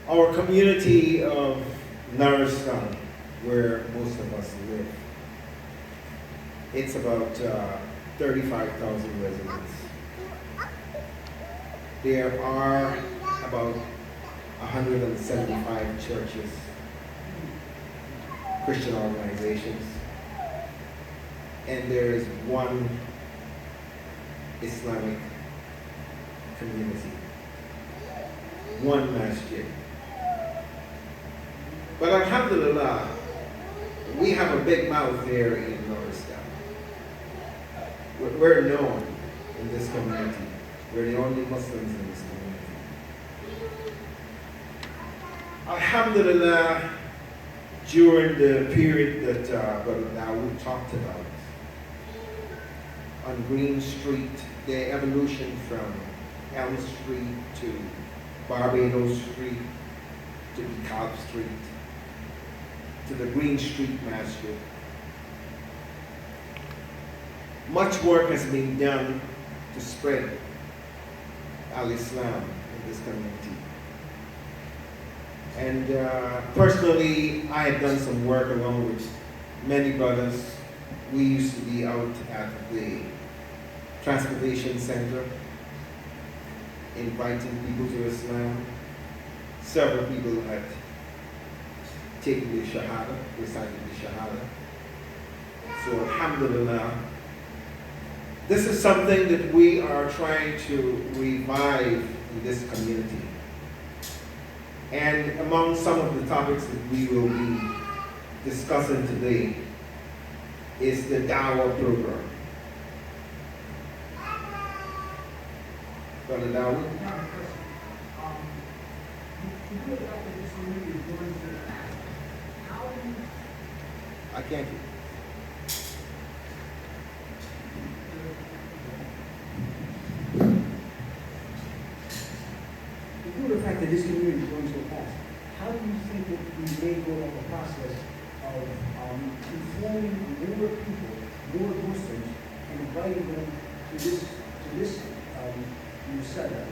Our community of Naristan, where most of us live, it's about 35,000 residents. There are about 175 churches, Christian organizations, and there is one Islamic community, one masjid. But alhamdulillah, we have a big mouth here in Norristown. We're known in this community. We're the only Muslims in this community. Alhamdulillah, during the period that Brother Dawah talked about, on Green Street, the evolution from Elm Street to Barbados Street to DeKalb Street to the Green Street Masjid. Much work has been done to spread Al-Islam in this community. And personally, I have done some work along with many brothers. We used to be out at the transportation center, inviting people to Islam. Several people had taken the Shahada, recited the Shahada. So alhamdulillah, this is something that we are trying to revive in this community. And among some of the topics that we will be discussing today is the Dawah program. Brother Dawah? I can't hear. Due to the fact that this community is growing so fast, how do you think that we may go on the process of informing more people, more Muslims, and inviting them to this setup?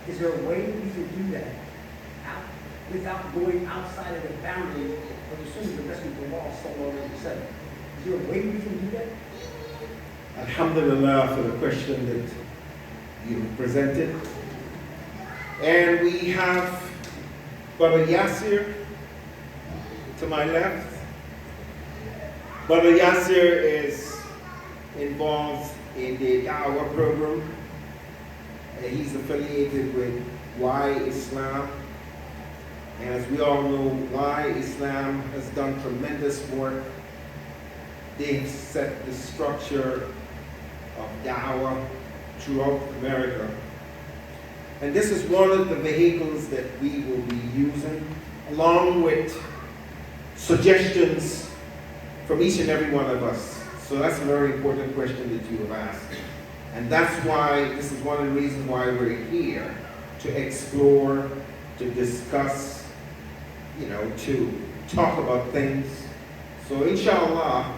Is there a way we can do that without going outside of the boundary of assuming the rest of the law so already set? Is there a way we can do that? Alhamdulillah for the question that you presented. And we have Brother Yaser to my left. Brother Yaser is involved in the Dawah program. He's affiliated with Why Islam. And as we all know, Why Islam has done tremendous work. They've set the structure of Dawah throughout America. And this is one of the vehicles that we will be using, along with suggestions from each and every one of us. So that's a very important question that you have asked. And that's why, this is one of the reasons why we're here, to explore, to discuss, to talk about things. So inshallah,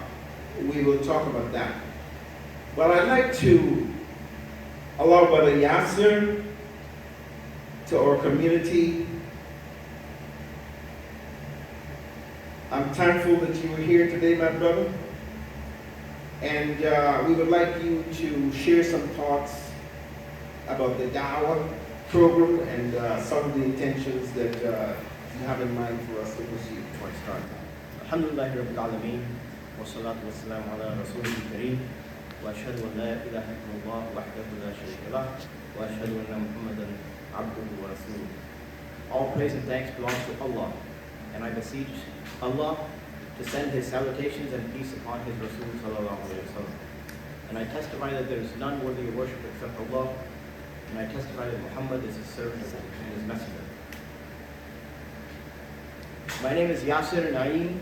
we will talk about that. But I'd like to allow Brother Yaser to our community. I'm thankful that you were here today, my brother. And we would like you to share some thoughts about the Dawah program and some of the intentions that you have in mind for us to pursue. Alhamdulillah Rabbil Alameen, wa salatu wa salam ala Rasulil Kareem, wa ashhadu an la ilaha illallah wahdahu la sharika lah, wa ashhadu anna Muhammadan abduhu wa rasuluh. All praise and thanks belongs to Allah, and I beseech Allah to send His salutations and peace upon His Rasul sallallahu alayhi wa sallam. And I testify that there is none worthy of worship except Allah, and I testify that Muhammad is His servant and His messenger. My name is Yaser Naeem.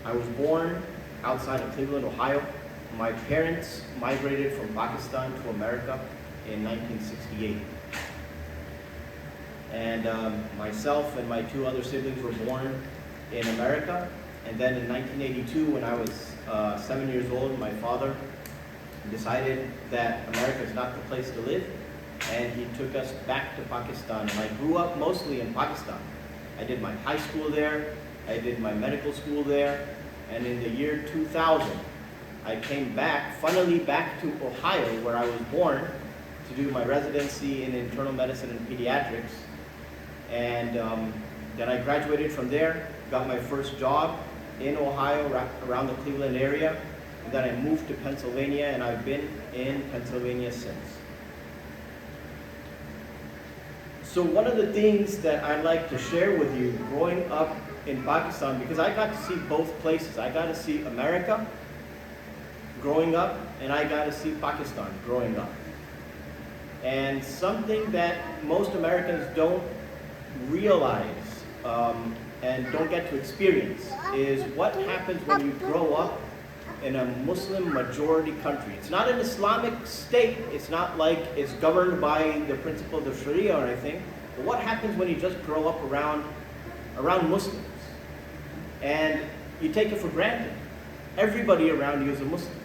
I was born outside of Cleveland, Ohio. My parents migrated from Pakistan to America in 1968. And myself and my two other siblings were born in America. And then in 1982, when I was 7 years old, my father decided that America is not the place to live, and he took us back to Pakistan. And I grew up mostly in Pakistan. I did my high school there, I did my medical school there, and in the year 2000, I came back, funnily back to Ohio, where I was born, to do my residency in internal medicine and pediatrics. And then I graduated from there, got my first job in Ohio, around the Cleveland area. And then I moved to Pennsylvania, and I've been in Pennsylvania since. So one of the things that I'd like to share with you growing up in Pakistan, because I got to see both places. I got to see America growing up, and I got to see Pakistan growing up. And something that most Americans don't realize and don't get to experience is what happens when you grow up in a Muslim majority country. It's not an Islamic state. It's not like it's governed by the principles of Sharia or anything. But what happens when you just grow up around Muslims? And you take it for granted. Everybody around you is a Muslim.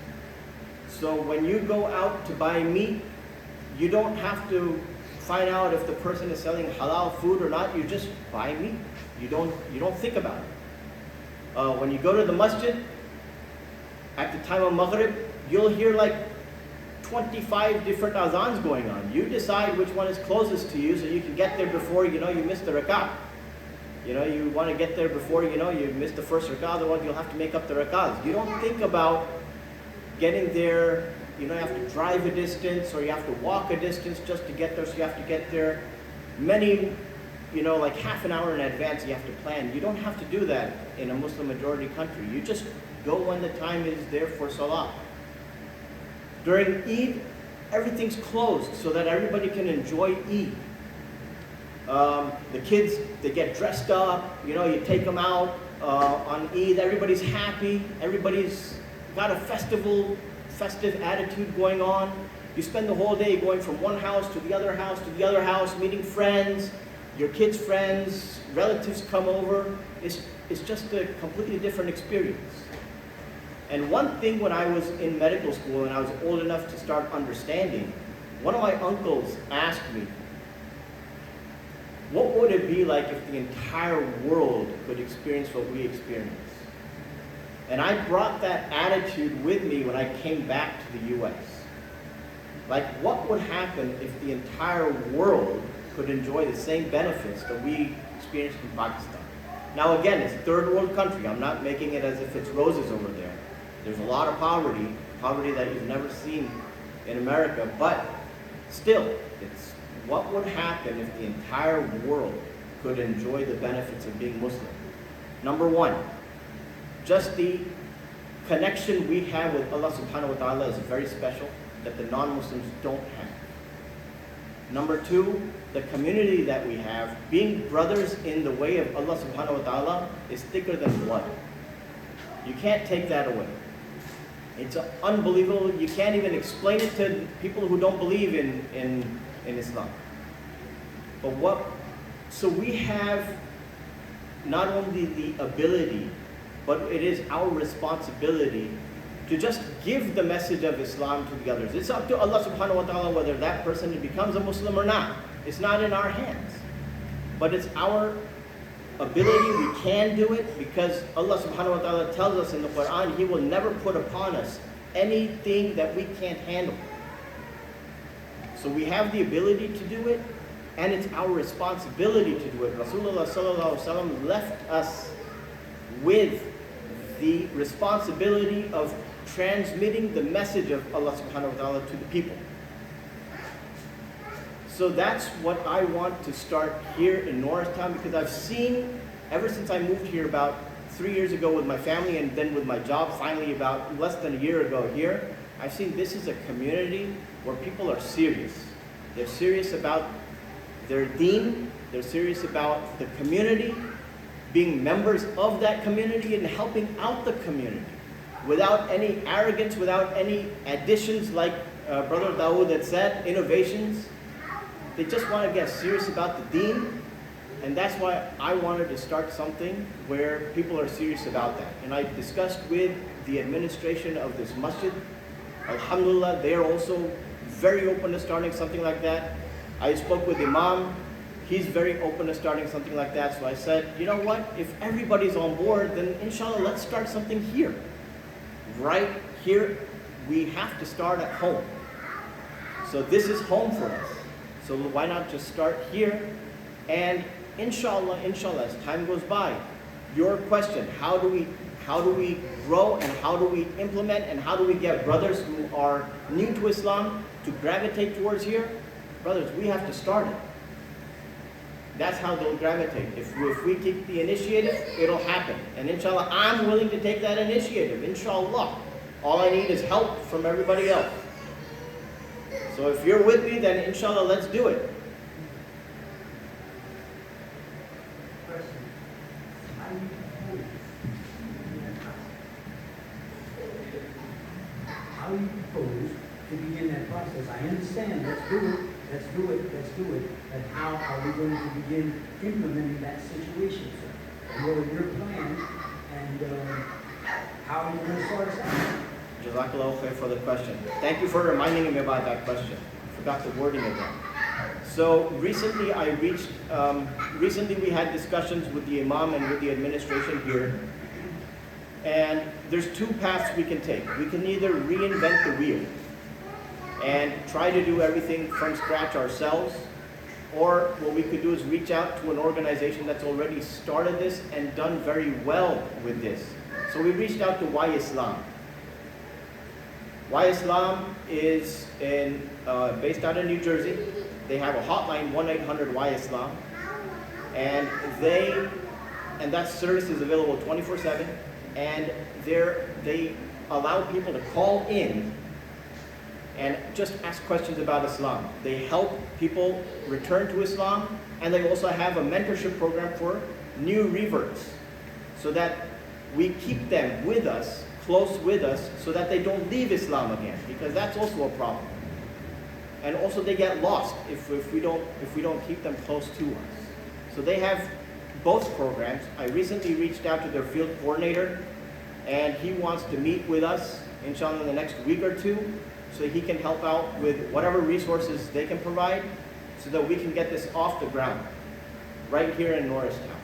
So when you go out to buy meat, you don't have to find out if the person is selling halal food or not. You just buy meat. You don't think about it. When you go to the masjid, at the time of Maghrib, you'll hear like 25 different azans going on. You decide which one is closest to you so you can get there before you miss the rak'ah. You want to get there before you miss the first rak'ah, otherwise you'll have to make up the rak'ahs. You don't think about getting there. You have to drive a distance or you have to walk a distance just to get there, so you have to get there many, like half an hour in advance you have to plan. You don't have to do that in a Muslim majority country. You just go when the time is there for Salah. During Eid, everything's closed so that everybody can enjoy Eid. The kids, they get dressed up, you take them out on Eid, everybody's happy, everybody's got a festive attitude going on. You spend the whole day going from one house to the other house to the other house, meeting friends, your kids' friends, relatives come over. It's just a completely different experience. And one thing when I was in medical school and I was old enough to start understanding, one of my uncles asked me, what would it be like if the entire world could experience what we experience? And I brought that attitude with me when I came back to the US. Like, what would happen if the entire world could enjoy the same benefits that we experienced in Pakistan? Now again, it's a third world country. I'm not making it as if it's roses over there. There's a lot of poverty that you've never seen in America, but still, it's what would happen if the entire world could enjoy the benefits of being Muslim. Number one, just the connection we have with Allah subhanahu wa ta'ala is very special, that the non-Muslims don't have. Number two, the community that we have, being brothers in the way of Allah subhanahu wa ta'ala, is thicker than blood. You can't take that away. It's unbelievable. You can't even explain it to people who don't believe in Islam. So we have not only the ability, but it is our responsibility to just give the message of Islam to the others. It's up to Allah subhanahu wa ta'ala whether that person becomes a Muslim or not. It's not in our hands. But it's our ability. We can do it because Allah subhanahu wa ta'ala tells us in the Quran, He will never put upon us anything that we can't handle. So we have the ability to do it, and it's our responsibility to do it. Rasulullah sallallahu alaihi wasallam left us with the responsibility of transmitting the message of Allah subhanahu wa ta'ala to the people. So that's what I want to start here in Norristown, because I've seen, ever since I moved here about 3 years ago with my family and then with my job finally about less than a year ago here, I've seen this is a community where people are serious. They're serious about their deen, they're serious about the community, being members of that community and helping out the community without any arrogance, without any additions like Brother Dawood had said, innovations. They just want to get serious about the deen, and that's why I wanted to start something where people are serious about that. And I discussed with the administration of this masjid. Alhamdulillah, they are also very open to starting something like that. I spoke with Imam. He's very open to starting something like that. So I said, you know what? If everybody's on board, then inshallah, let's start something here. Right here, we have to start at home. So this is home for us. So why not just start here? And inshallah, as time goes by, your question, how do we grow and how do we implement and how do we get brothers who are new to Islam to gravitate towards here? Brothers, we have to start it. That's how they'll gravitate. If we take the initiative, it'll happen. And inshallah, I'm willing to take that initiative, inshallah. All I need is help from everybody else. So if you're with me, then inshallah, let's do it. Question. How do you propose to begin that process? I understand, let's do it, but how are we going to begin implementing that situation, sir? What are your plans, and how are you going to sort us out? Jazakallah khair for the question. Thank you for reminding me about that question. I forgot the wording again. So recently we had discussions with the Imam and with the administration here. And there's two paths we can take. We can either reinvent the wheel and try to do everything from scratch ourselves, or what we could do is reach out to an organization that's already started this and done very well with this. So we reached out to Why Islam. Why Islam is based out of New Jersey. They have a hotline, 1-800-WHY-ISLAM, and that service is available 24/7. And they allow people to call in and just ask questions about Islam. They help people return to Islam, and they also have a mentorship program for new reverts, so that we keep them with us, close with us, so that they don't leave Islam again, because that's also a problem. And also they get lost if we don't keep them close to us. So they have both programs. I recently reached out to their field coordinator, and he wants to meet with us, inshallah, in the next week or two, so he can help out with whatever resources they can provide, so that we can get this off the ground, right here in Norristown.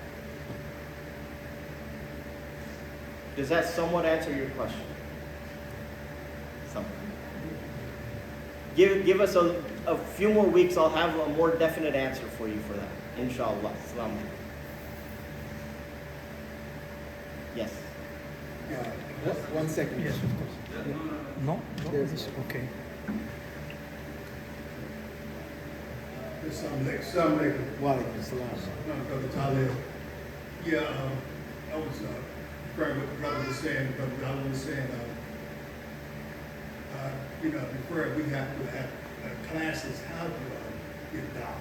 Does that somewhat answer your question? Something. Give us a few more weeks, I'll have a more definite answer for you for that, inshallah. Assalamu alaikum. Yes. One second. Yes, of course. No? This, okay. Assalamu alaikum. Walaikum salam. Brother Talib. Yeah, I was referring what the brother was saying. Brother Talib was saying, before we have to have classes how to get down,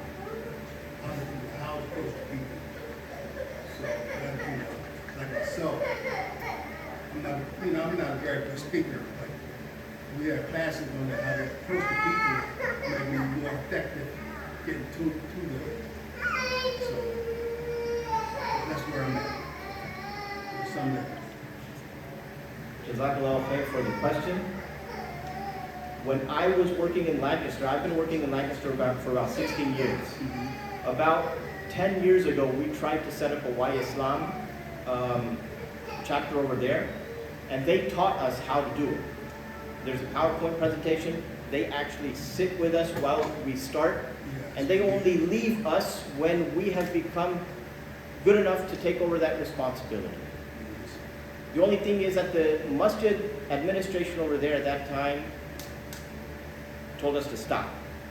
how to approach people. So, like myself, I'm not a very good speaker, but we have classes on how to approach the people, maybe more effective getting to them. So that's where I'm at. Sunday. Jazakallah khair for the question. When I was working in Lancaster, I've been working in Lancaster for about 16 years. About 10 years ago, we tried to set up a Why Islam chapter over there, and they taught us how to do it. There's a PowerPoint presentation. They actually sit with us while we start, and they only leave us when we have become good enough to take over that responsibility. The only thing is that the masjid administration over there at that time told us to stop.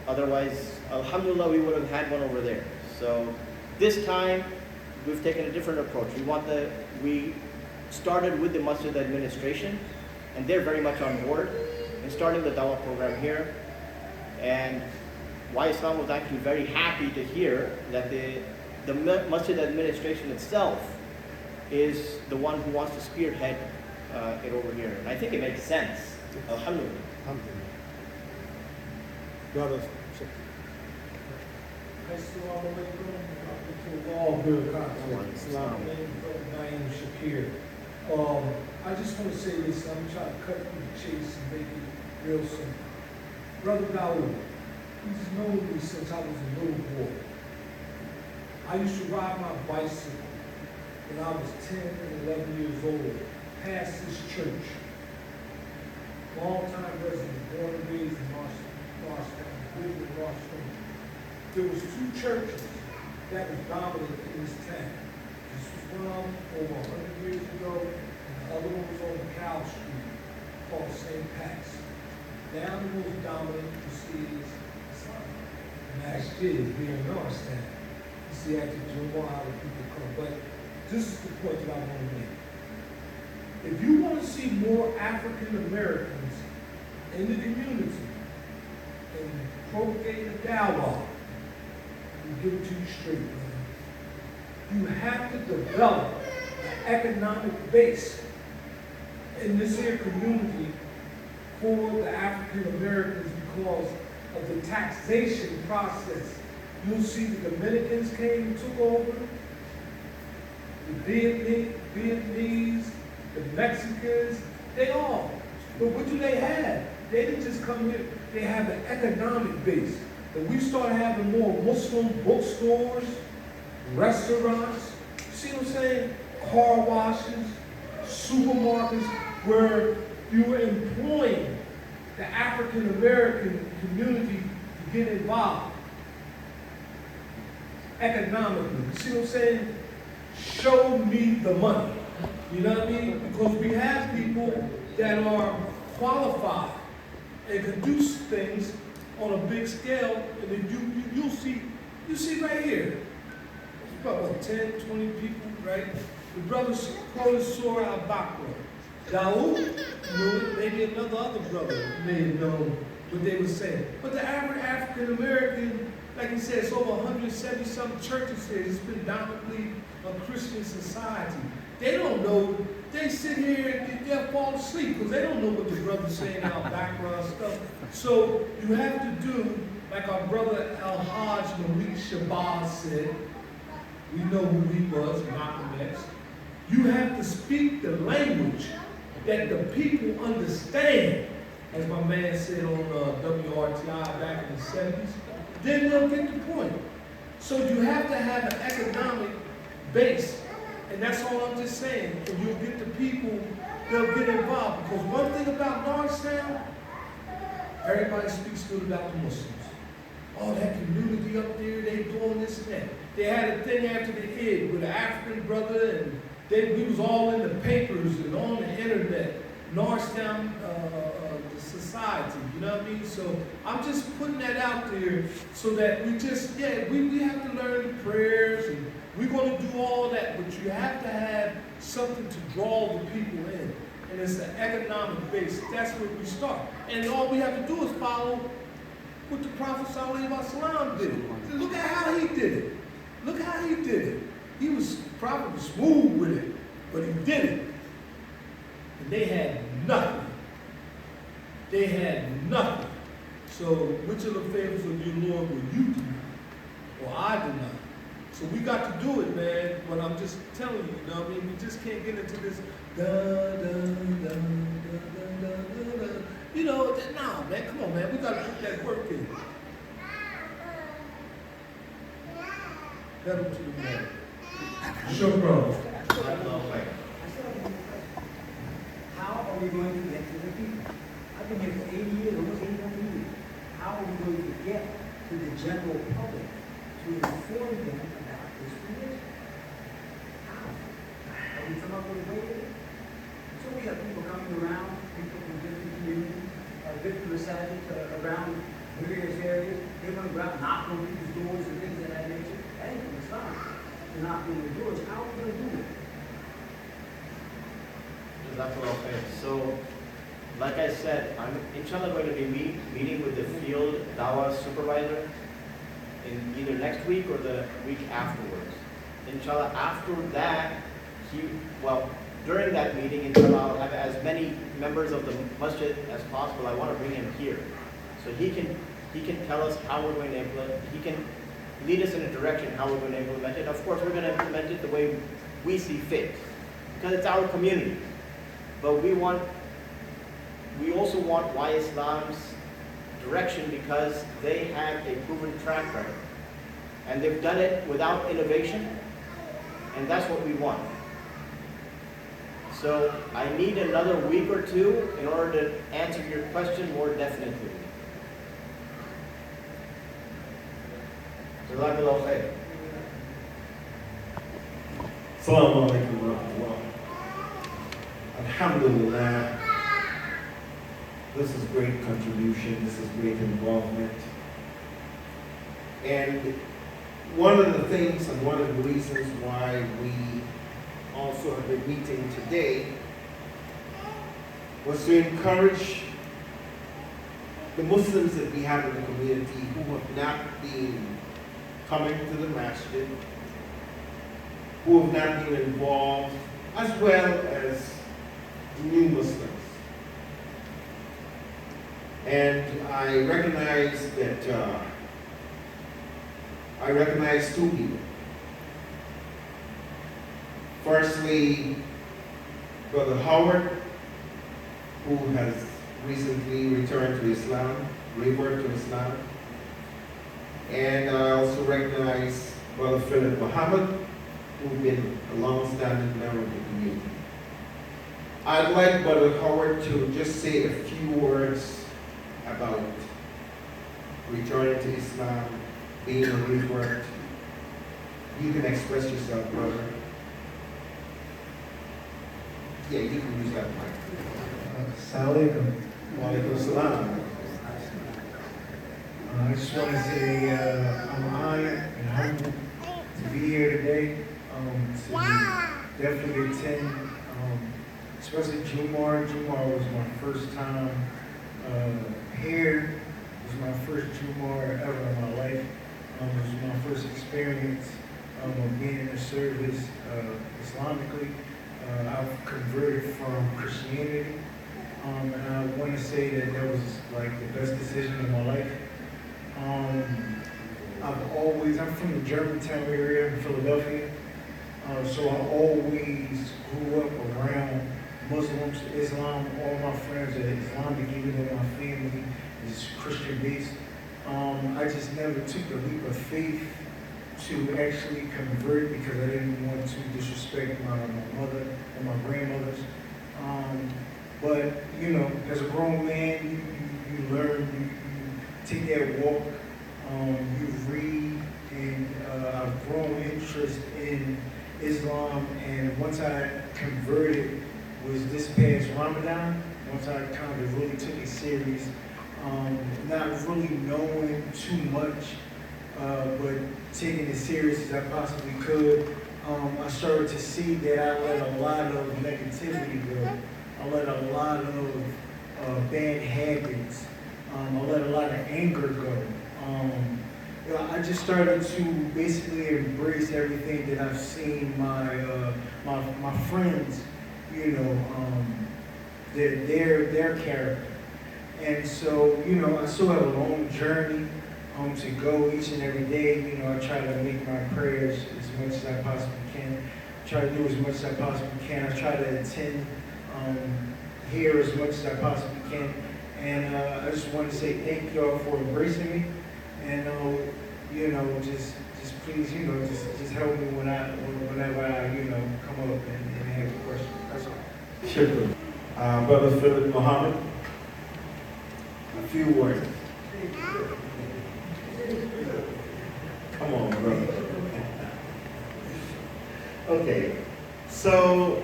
Otherwise, alhamdulillah, we would have had one over there. So this time, we've taken a different approach. We started with the masjid administration, and they're very much on board in starting the Dawah program here. And Why Islam was actually very happy to hear that the masjid administration itself is the one who wants to spearhead it over here. And I think it makes sense. Alhamdulillah. Alhamdulillah. Brother. Assalamu alaikum wa rahmatullahi wa barakatuh. Naeem Shakir. I just want to say this, I'm trying to cut through the chase and make it real simple. Brother Dawah, He's known me since I was a little boy. I used to ride my bicycle when I was 10 and 11 years old, past this church. Long-time resident, born and raised in Marshtown, lived in Marshtown. There was 2 churches that was dominant in this town. This was one of them over 100 years ago, and the other one was on Cow Street, called St. Pat's. Now the most dominant you see is Islam. Last year, here in Norristown, you see after July, the people come. But this is the point that I want to make. If you want to see more African Americans in the community and propagate the Dawah, we give it to you straight, man. You have to develop an economic base in this here community for the African Americans because of the taxation process. You'll see the Dominicans came and took over, the Vietnamese, the Mexicans, they all. But what do they have? They didn't just come here, they have an economic base. And we started having more Muslim bookstores, restaurants, see what I'm saying? Car washes, supermarkets, where you were employing the African American community to get involved economically. You see what I'm saying? Show me the money. You know what I mean? Because we have people that are qualified and can do things on a big scale, and then you'll see right here. It's about 10, 20 people, right? The brothers call it Surah al-Baqarah. Dawah knew it, maybe other brother may have known what they were saying. But the average African American, like he said, it's over 170 some churches here. It's been dominantly a Christian society. They don't know. They sit here and they'll fall asleep because they don't know what the brother's saying out background stuff. So you have to do like our brother Al-Hajj Malik Shabazz said. We know who he was, Malcolm X. You have to speak the language that the people understand, as my man said on WRTI back in the 70s. Then they'll get the point. So you have to have an economic base. And that's all I'm just saying. If you'll get the people, they'll get involved. Because one thing about Norristown, everybody speaks good about the Muslims. Oh, that community up there, they doing this and that. They had a thing after the Eid with an African brother, and we was all in the papers and on the internet. Norristown society, you know what I mean? So I'm just putting that out there so that we just, we have to learn the prayers, and we're going to do all that, but you have to have something to draw the people in. And it's an economic base. That's where we start. And all we have to do is follow what the Prophet ﷺ did. Look at how he did it. Look how he did it. He was probably smooth with it, but he did it. And they had nothing. They had nothing. So which of the favors of your Lord will you do? Or I do not. So we got to do it, man. But I'm just telling you, you know what I mean? We just can't get into this da da da da da da da. You know, nah, man, come on, man. We got to put that work in. Pedal to the man. Sure, bro. How are we going to get to the people? I've been here for 80 years, almost 81 years. How are we going to get to the general public to inform them about this religion? How? Are we come up with a way to do it? So we have people coming around, people from different communities, different recitals around various areas. They want to go out, knock on people's doors and things of that nature. That ain't going to stop to knock on the doors. How are we going to do it? So, like I said, I'm inshallah going to be meeting with the field Dawah supervisor in either next week or the week afterwards. Inshallah, after that, during that meeting, inshallah, I'll have as many members of the masjid as possible. I want to bring him here, so he can tell us how we're going to implement. He can lead us in a direction how we're going to implement it. Of course, we're going to implement it the way we see fit, because it's our community. But we also want why Islam's direction because they have a proven track record. And they've done it without innovation, and that's what we want. So I need another week or two in order to answer your question more definitely. Jazakallah khair. Assalamu alaikum wa rahmatullah. Alhamdulillah. This is great contribution, this is great involvement. And one of the things and one of the reasons why we also have been meeting today was to encourage the Muslims that we have in the community who have not been coming to the masjid, who have not been involved, as well as new Muslims. And I recognize that I recognize two people. Firstly, Brother Howard, who has recently returned to Islam, revert to Islam. And I also recognize Brother Philip Muhammad, who's been a long-standing member of the community. I'd like Brother Howard to just say a few words about returning to Islam, being a revert. You can express yourself, brother. Yeah, you can use that mic. Assalamu Wa alaikum salam. I just want to say I'm honored and humbled to be here today, to definitely attend, especially Jumar. Jumar was my first time here. It was my first Jumar ever in my life. It was my first experience of being in the service Islamically. I've converted from Christianity, and I want to say that that was like the best decision of my life. I'm from the Germantown area in Philadelphia, so I always grew up around Muslims, Islam. All my friends are Islamic, even though my family is Christian based. I just never took the leap of faith to actually convert because I didn't want to disrespect my mother and my grandmothers. But, you know, as a grown man, you learn, you take that walk, you read, and I've grown interest in Islam. And once I converted was this past Ramadan, once I kind of really took it serious, not really knowing too much, but taking it serious as I possibly could. I started to see that I let a lot of negativity go. I let a lot of bad habits. I let a lot of anger go. You know, I just started to basically embrace everything that I've seen my friends, you know, their character. And so, you know, I still have a long journey to go each and every day. You know, I try to make my prayers as much as I possibly can. I try to do as much as I possibly can. I try to attend here as much as I possibly can. And I just want to say thank y'all for embracing me. And you know, just please, you know, just help me whenever I, you know, come up and have a question. That's all. Shukran. Brother Philip Muhammad, a few words. Come on, brother. Okay, so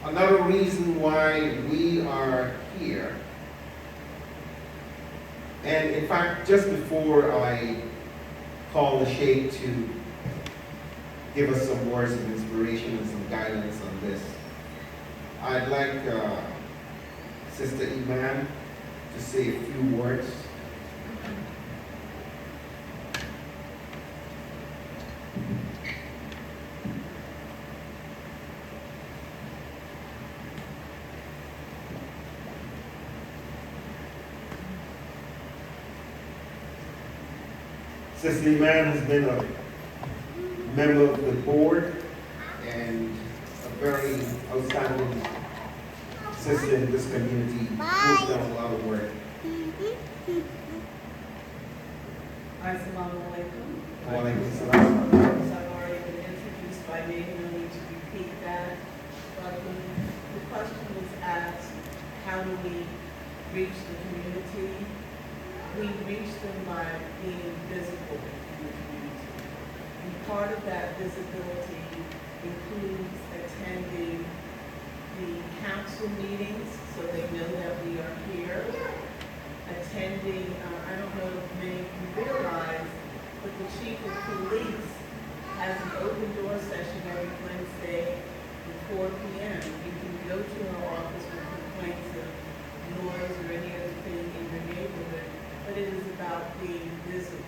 another reason why we are here, and in fact, just before I call the Sheikh to give us some words of inspiration and some guidance on this, I'd like Sister Iman to say a few words. Sister Iman has been a member of the board and a very outstanding sister in this community who's done a lot of work. Assalamu alaikum. Wa alaikum salam. I've already been introduced by name, no need to repeat that. But when the question was asked, how do we reach the community? We reach them by being visible in the community. And part of that visibility includes attending the council meetings so they know that we are here. Attending, I don't know if many of you realize, but the chief of police has an open door session every Wednesday at 4 p.m. You can go to our office with complaints of noise or any other thing in your neighborhood, but it is about being visible.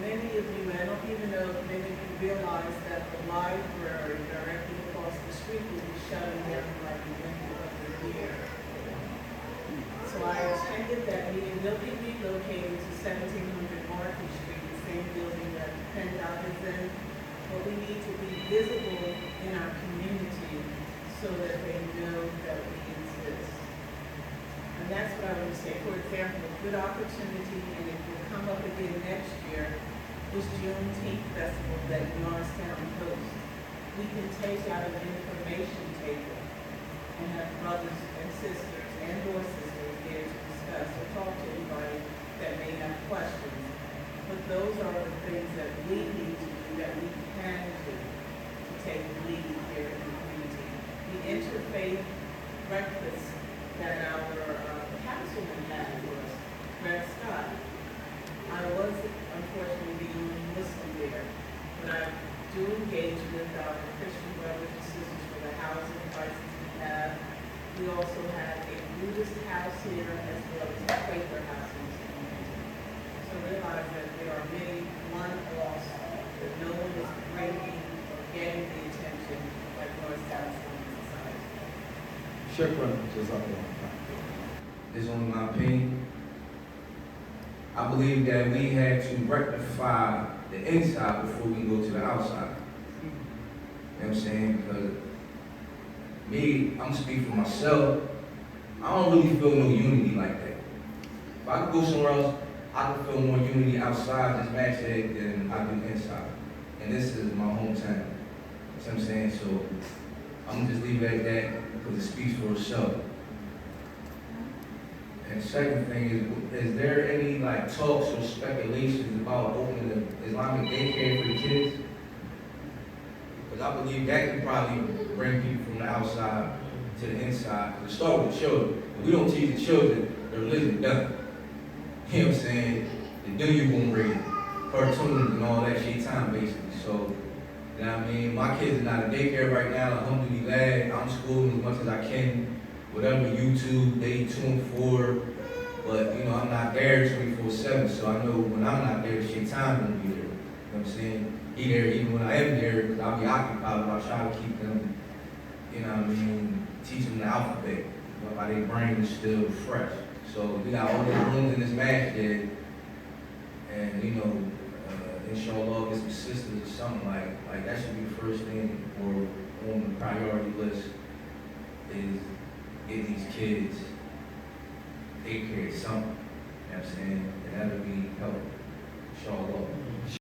Many of you, I don't even know if many of you realize that the library directly across the street will be shutting down by the end of the year. So I attended that meeting. They'll be relocated to 1700 Market Street, the same building that PennDOT is in. But we need to be visible in our community so that they know that we exist. And that's what I want to say. For example, a good opportunity, and it will come up again next year, is Juneteenth Festival that Norristown hosts. We can take out an information table and have brothers and sisters and or sisters there to discuss or talk to anybody that may have questions. But those are the things that we need to do, that we can do to take the lead here in the community. The interfaith breakfast that our councilman had for us, Greg Scott. I was unfortunately the only Muslim there, but I do engage with our Christian brothers and sisters for the housing crisis we have. We also have a Buddhist house here as well as a Quaker house in this community. So realize that there are many one-offs that no one is bringing or getting the attention like Norristown Islamic Society. Shukran, Jazakallah. This is only my opinion. I believe that we had to rectify the inside before we go to the outside. You know what I'm saying? Because me, I'm speaking for myself, I don't really feel no unity like that. If I could go somewhere else, I could feel more unity outside this match than I do inside. And this is my hometown. You know what I'm saying? So I'm gonna just leave it at that because it speaks for itself. And second thing is there any like talks or speculations about opening the Islamic daycare for the kids? Because I believe that could probably bring people from the outside to the inside. To start with the children. If we don't teach the children, the religion done. You know what I'm saying? The dunya won't read cartoons and all that shit time basically. So, you know what I mean? My kids are not in daycare right now. Alhamdulillah, I'm schooling as much as I can. Whatever YouTube, day 2 and 4. But, you know, I'm not there 24/7. So I know when I'm not there, the shit time won't be there. You know what I'm saying? He there even when I am there, because I'll be occupied, but I'll try to keep them, you know what I mean, teach them the alphabet, while their brain is still fresh. So we got all these rooms in this masjid, and you know, inshallah, get some sisters or something like that should be the first thing or on the priority list is get these kids daycare something. You know what I'm saying? And that'll be helpful, inshallah.